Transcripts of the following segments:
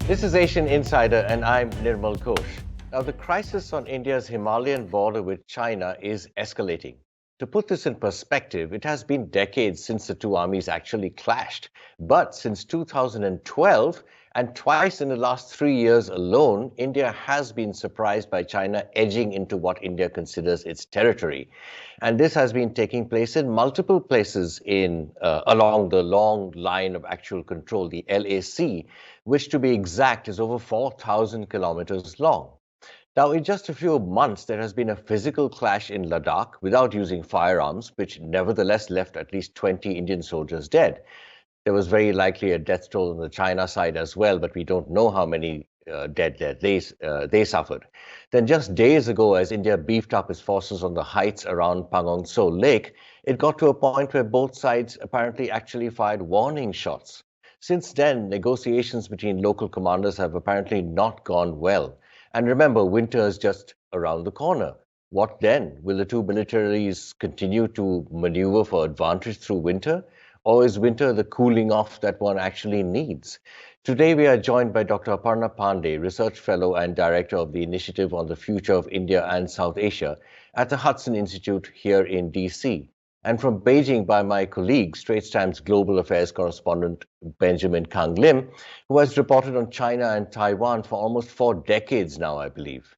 This is Asian Insider, and I'm Nirmal Ghosh. Now, the crisis on India's Himalayan border with China is escalating. To put this in perspective, it has been decades since the two armies actually clashed. But since 2012, and twice in the last 3 years alone, India has been surprised by China edging into what India considers its territory. And this has been taking place in multiple places along the long line of actual control, the LAC, which to be exact is over 4,000 kilometers long. Now, in just a few months, there has been a physical clash in Ladakh without using firearms, which nevertheless left at least 20 Indian soldiers dead. There was very likely a death toll on the China side as well, but we don't know how many dead they suffered. Then just days ago, as India beefed up its forces on the heights around Pangong Tso Lake, it got to a point where both sides apparently actually fired warning shots. Since then, negotiations between local commanders have apparently not gone well. And remember, winter is just around the corner. What then? Will the two militaries continue to maneuver for advantage through winter? Or is winter the cooling off that one actually needs? Today, we are joined by Dr. Aparna Pande, Research Fellow and Director of the Initiative on the Future of India and South Asia at the Hudson Institute here in DC. And from Beijing by my colleague, Straits Times Global Affairs correspondent Benjamin Kang Lim, who has reported on China and Taiwan for almost 4 decades now, I believe.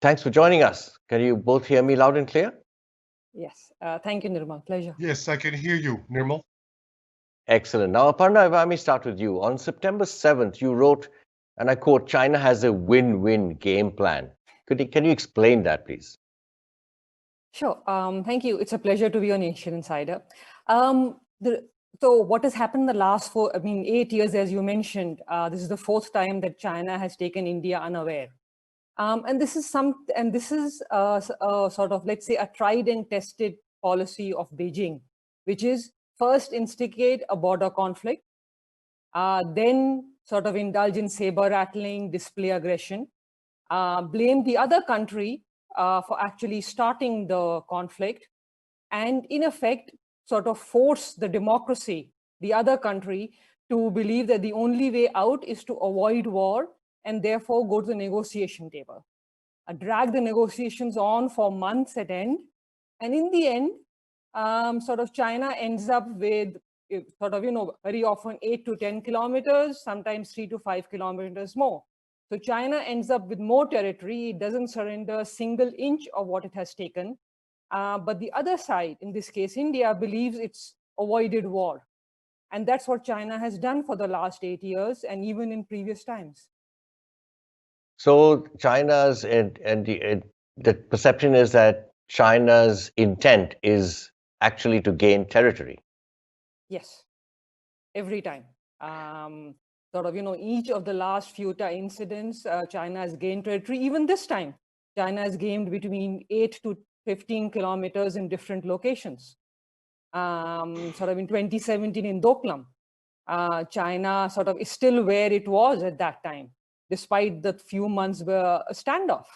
Thanks for joining us. Can you both hear me loud and clear? Yes. Thank you, Nirmal. Pleasure. Yes, I can hear you, Nirmal. Excellent. Now, Aparna, if I may start with you. On September 7th, you wrote, and I quote, China has a win-win game plan. Can you explain that, please? Sure. Thank you. It's a pleasure to be on Asian Insider. So what has happened the last 8 years, as you mentioned, this is the fourth time that China has taken India unaware. And this is sort of, let's say, a tried and tested policy of Beijing, which is first instigate a border conflict, then sort of indulge in saber rattling, display aggression, blame the other country for actually starting the conflict, and in effect, sort of force the democracy, the other country, to believe that the only way out is to avoid war and therefore go to the negotiation table. Drag the negotiations on for months at end. And in the end, sort of China ends up with sort of, very often 8 to 10 kilometers, sometimes 3 to 5 kilometers more. So China ends up with more territory. It doesn't surrender a single inch of what it has taken. But the other side, in this case, India, believes it's avoided war. And that's what China has done for the last 8 years and even in previous times. So China's the perception is that China's intent is actually to gain territory. Yes, every time. Sort of, each of the last few incidents, China has gained territory. Even this time, China has gained between 8 to 15 kilometers in different locations. Sort of in 2017 in Doklam, China sort of is still where it was at that time, despite the few months were a standoff.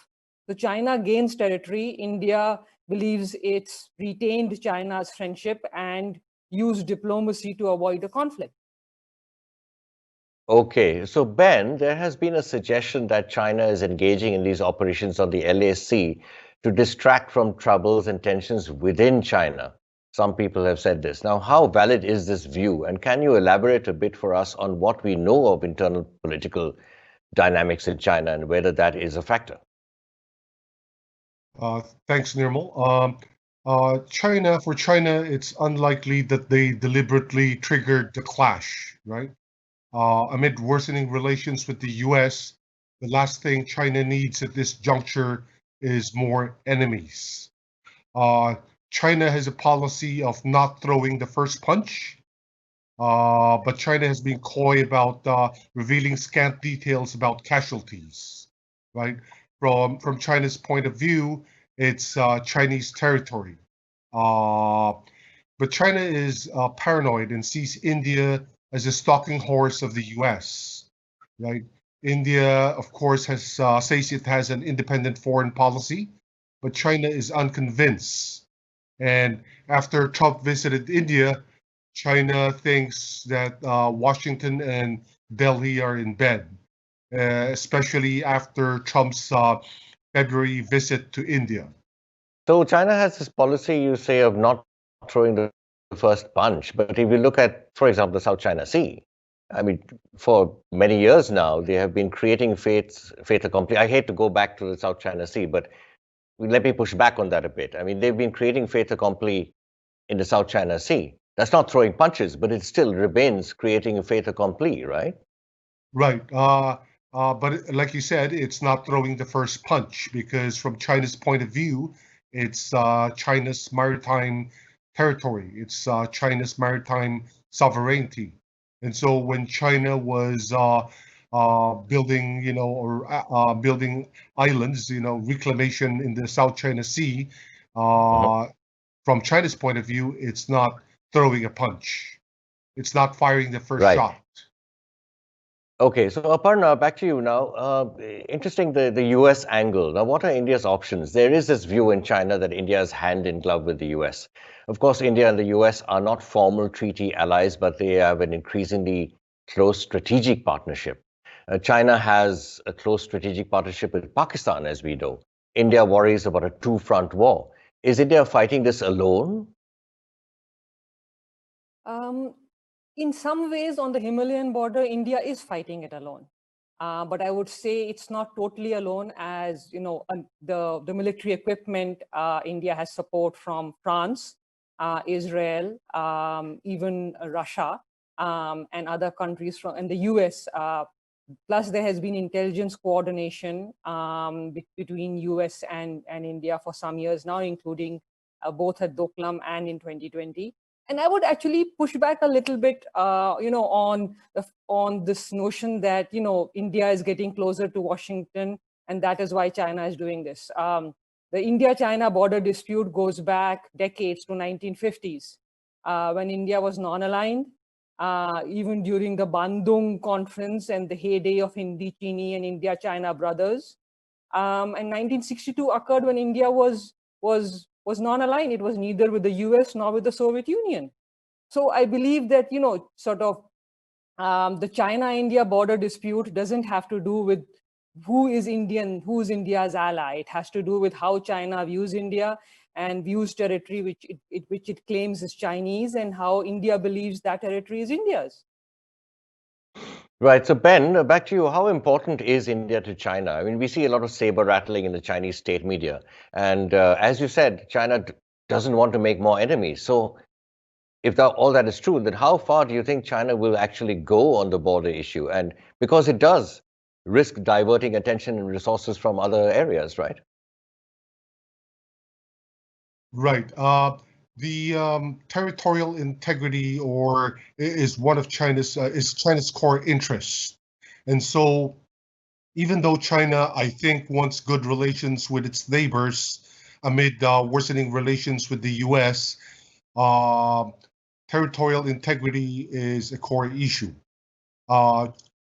So China gains territory. India believes it's retained China's friendship and used diplomacy to avoid a conflict. Okay, so Ben, there has been a suggestion that China is engaging in these operations on the LAC to distract from troubles and tensions within China. Some people have said this. Now, how valid is this view? And can you elaborate a bit for us on what we know of internal political dynamics in China and whether that is a factor? Thanks, Nirmal. For China, it's unlikely that they deliberately triggered the clash, right? Amid worsening relations with the US, the last thing China needs at this juncture is more enemies. China has a policy of not throwing the first punch, but China has been coy about revealing scant details about casualties, right? From China's point of view, it's Chinese territory. But China is paranoid and sees India as a stalking horse of the US, right? India, of course, says it has an independent foreign policy, but China is unconvinced. And after Trump visited India, China thinks that Washington and Delhi are in bed, especially after Trump's February visit to India. So China has this policy, you say, of not throwing the first punch. But if you look at, for example, the South China Sea, I mean, for many years now, they have been creating fait accompli. I hate to go back to the South China Sea, but let me push back on that a bit. I mean, they've been creating fait accompli in the South China Sea. That's not throwing punches, but it still remains creating a fait accompli, right? Right. But like you said, it's not throwing the first punch because from China's point of view, it's China's maritime territory. It's China's maritime sovereignty. And so when China was building, building islands, reclamation in the South China Sea, from China's point of view, it's not throwing a punch. It's not firing the first Right. shot. Okay, so Aparna, back to you now. Interesting, the US angle. Now, what are India's options? There is this view in China that India is hand in glove with the US. Of course, India and the US are not formal treaty allies, but they have an increasingly close strategic partnership. China has a close strategic partnership with Pakistan, as we know. India worries about a two-front war. Is India fighting this alone? In some ways, on the Himalayan border, India is fighting it alone. But I would say it's not totally alone, as you know, the military equipment, India has support from France, Israel, even Russia, and other countries and the US. Plus, there has been intelligence coordination between US and India for some years now, including both at Doklam and in 2020. And I would actually push back a little bit, on this notion that India is getting closer to Washington, and that is why China is doing this. The India-China border dispute goes back decades to 1950s, when India was non-aligned. Even during the Bandung conference and the heyday of Hindi-Chini and India-China brothers, and 1962 occurred when India was non-aligned. It was neither with the US nor with the Soviet Union. So I believe that, the China-India border dispute doesn't have to do with who is India's ally. It has to do with how China views India and views territory which it claims is Chinese, and how India believes that territory is India's. Right. So, Ben, back to you. How important is India to China? I mean, we see a lot of saber rattling in the Chinese state media. And as you said, China doesn't want to make more enemies. So, if all that is true, then how far do you think China will actually go on the border issue? And because it does risk diverting attention and resources from other areas, right? Right. The territorial integrity is one of China's core interests, and so even though China, I think, wants good relations with its neighbors amid worsening relations with the U.S., territorial integrity is a core issue.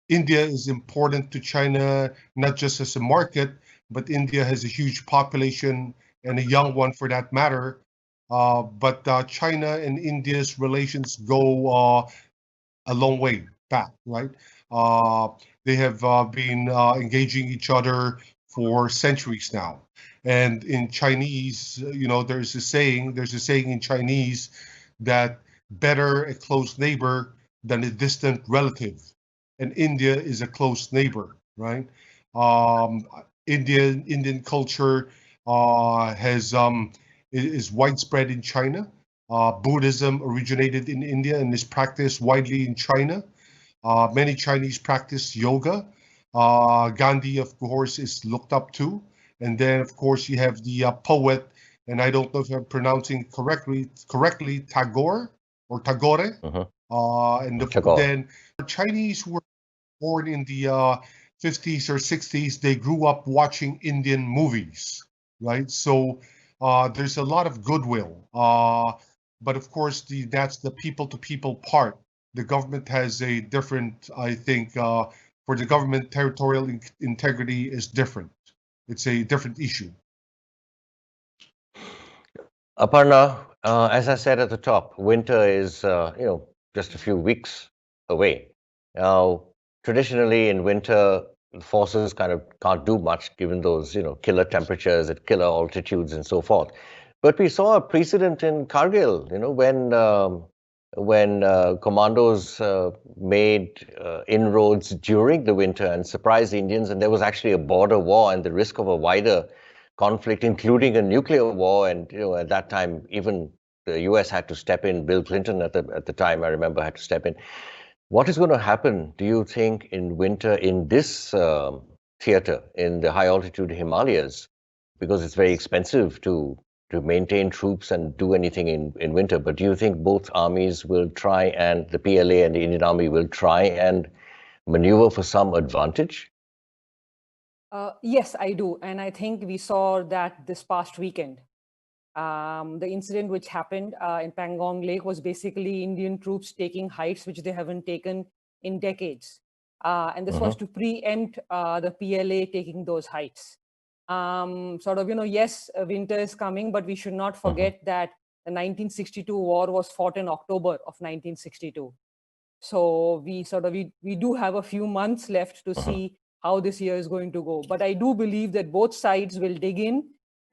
India is important to China not just as a market, but India has a huge population and a young one for that matter. But China and India's relations go a long way back, right? They have been engaging each other for centuries now. And in Chinese, there's a saying in Chinese that better a close neighbor than a distant relative. And India is a close neighbor, right? Indian culture is widespread in China. Buddhism originated in India and is practiced widely in China. Many Chinese practice yoga. Gandhi, of course, is looked up to. And then, of course, you have the poet, and I don't know if I'm pronouncing correctly, Tagore or Tagore. And then Chinese were born in the 50s or 60s. They grew up watching Indian movies, right? So there's a lot of goodwill. But of course, that's the people-to-people part. The government has a different, I think, for the government, territorial integrity is different. It's a different issue. Aparna, As I said at the top, winter is, just a few weeks away. Now, traditionally in winter, forces kind of can't do much given those, killer temperatures at killer altitudes and so forth. But we saw a precedent in Kargil, when commandos made inroads during the winter and surprised the Indians, and there was actually a border war and the risk of a wider conflict, including a nuclear war. And at that time, even the US had to step in. Bill Clinton at the time, I remember, had to step in. What is going to happen, do you think, in winter in this theater in the high altitude Himalayas? Because it's very expensive to maintain troops and do anything in winter. But do you think both armies will try, and the PLA and the Indian Army will try and maneuver for some advantage? Yes, I do. And I think we saw that this past weekend. The incident which happened in Pangong Lake was basically Indian troops taking heights which they haven't taken in decades. And this was to preempt the PLA taking those heights. Yes, winter is coming, but we should not forget that the 1962 war was fought in October of 1962. So we do have a few months left to see how this year is going to go. But I do believe that both sides will dig in.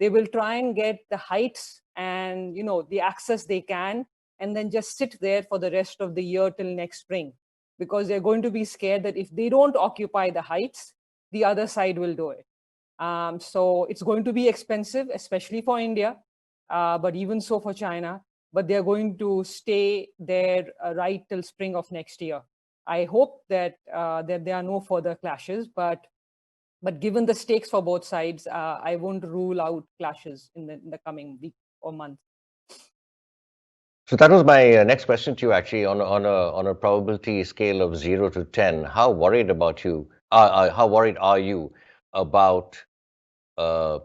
They will try and get the heights and the access they can, and then just sit there for the rest of the year till next spring, because they're going to be scared that if they don't occupy the heights, the other side will do it. So it's going to be expensive, especially for India, but even so for China. But they're going to stay there right till spring of next year. I hope that there are no further clashes, but given the stakes for both sides, I won't rule out clashes in the coming week or month. So that was my next question to you, actually, on a probability scale of 0 to 10. How worried are you about a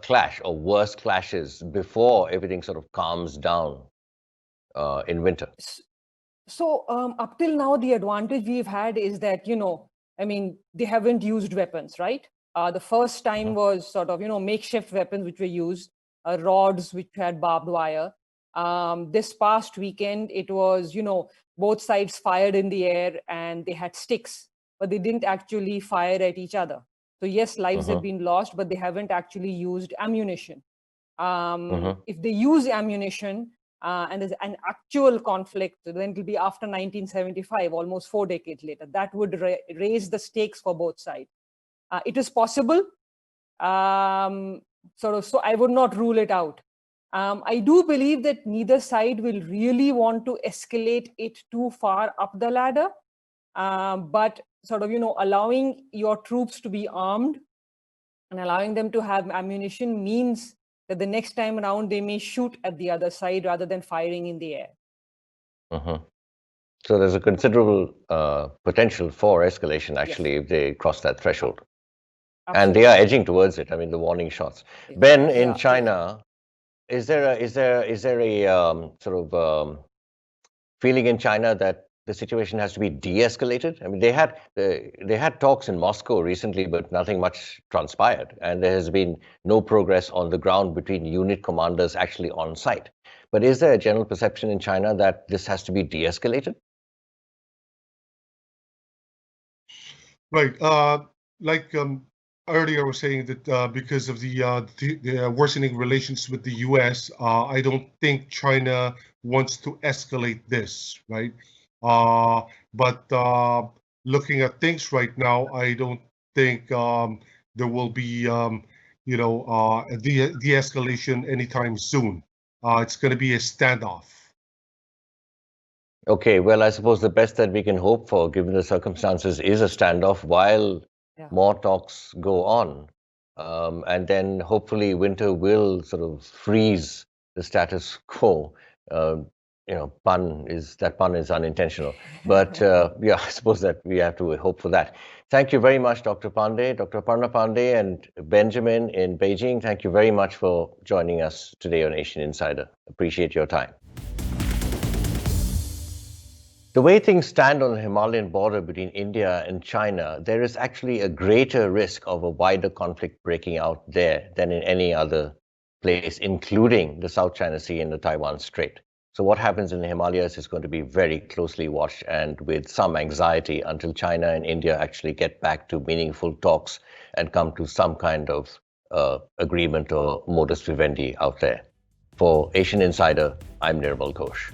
clash or worse clashes before everything sort of calms down in winter? So up till now, the advantage we've had is that, they haven't used weapons, right? The first time was sort of, makeshift weapons which were used, rods which had barbed wire. This past weekend, it was, both sides fired in the air and they had sticks, but they didn't actually fire at each other. So yes, lives have been lost, but they haven't actually used ammunition. If they use ammunition and there's an actual conflict, then it will be after 1975, almost 4 decades later. That would raise the stakes for both sides. It is possible. So I would not rule it out. I do believe that neither side will really want to escalate it too far up the ladder, but allowing your troops to be armed and allowing them to have ammunition means that the next time around they may shoot at the other side rather than firing in the air. So there's a considerable potential for escalation, actually, if they cross that threshold. Absolutely. And they are edging towards it. I mean, the warning shots. Ben, in China, is there a sort of feeling in China that the situation has to be de-escalated? I mean, they had talks in Moscow recently, but nothing much transpired, and there has been no progress on the ground between unit commanders actually on site. But is there a general perception in China that this has to be de-escalated? Right. Earlier, I was saying that because of the worsening relations with the U.S., I don't think China wants to escalate this, right? But looking at things right now, I don't think there will be, de-escalation anytime soon. It's going to be a standoff. Okay, well, I suppose the best that we can hope for, given the circumstances, is a standoff while more talks go on. And then hopefully winter will sort of freeze the status quo. Pun is unintentional. But I suppose that we have to hope for that. Thank you very much, Dr. Pande, Dr. Aparna Pande, and Benjamin in Beijing. Thank you very much for joining us today on Asian Insider. Appreciate your time. The way things stand on the Himalayan border between India and China, there is actually a greater risk of a wider conflict breaking out there than in any other place, including the South China Sea and the Taiwan Strait. So what happens in the Himalayas is going to be very closely watched and with some anxiety until China and India actually get back to meaningful talks and come to some kind of agreement or modus vivendi out there. For Asian Insider, I'm Nirmal Ghosh.